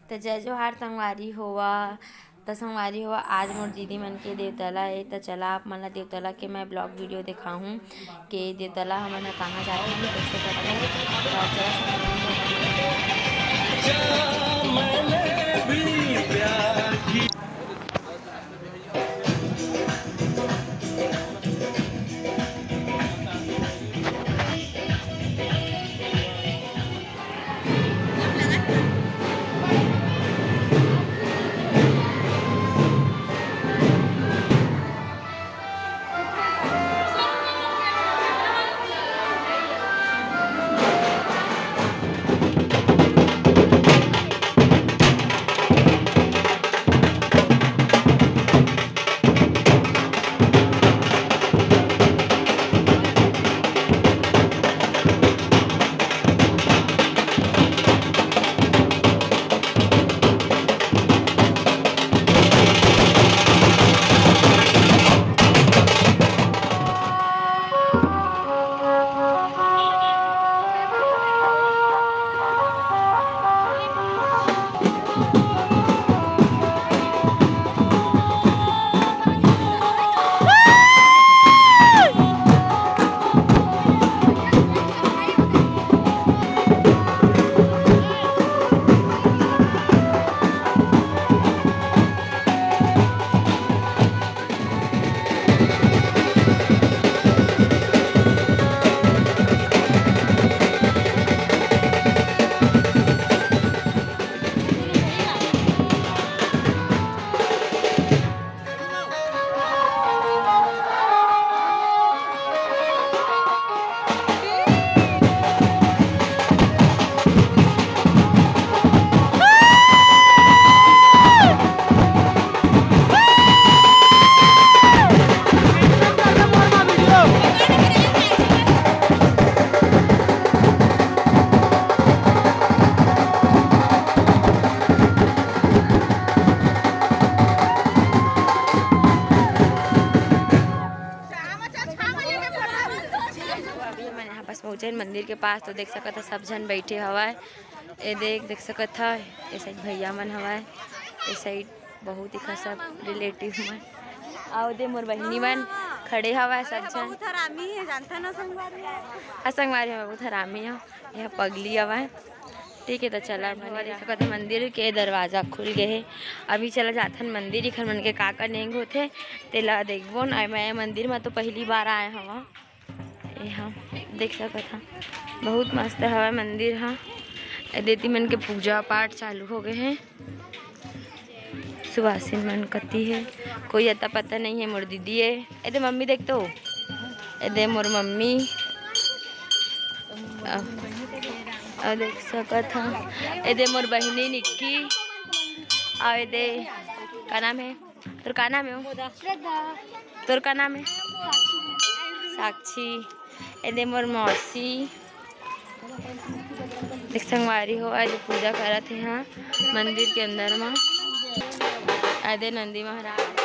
तो जय जोहार संगवारी होवा। तो संगवारी हुआ आज मोर दीदी मन के देवतला है। तो चला आप मन देवतला के मैं ब्लॉग वीडियो दिखाऊँ कि देवतला हमन कहाँ जाते हैं कैसे करते हैं। तो चला पहुँचे मंदिर के पास। तो देख सकत है सब जन बैठे हवाए। ये देख सकत है ये साइड भैया मन हवाए, ये साइड बहुत ही सब रिलेटिव मन आओ दे मोर बहिनी मन खड़े हवाए सब जन। संगवारी है बहुत हरामी है, यह पगली हवाए। ठीक है तो चला देख सकत है मंदिर के दरवाजा खुल गए है। अभी चला जाथन मंदिर ही मन के का नेंग होते तेला देखबो न। मैं मंदिर में तो पहली बार आए हवा। हाँ देख सकत हा बहुत मस्त हवा मंदिर। हाँ देती मन के पूजा पाठ चालू हो गए हैं। सुभाषिन मन कती है कोई अता पता नहीं है। मोर दीदी है एदे मम्मी देख तो एदे मोर मम्मी देख सकत हा एदे मोर बहिनी निक्की आ एदे का नाम है तोर का नाम है तोर का नाम है साक्षी। एदे मोर मौसी देख संगवारी हो आज पूजा करत है। हाँ मंदिर के अंदर में आदे नंदी महाराज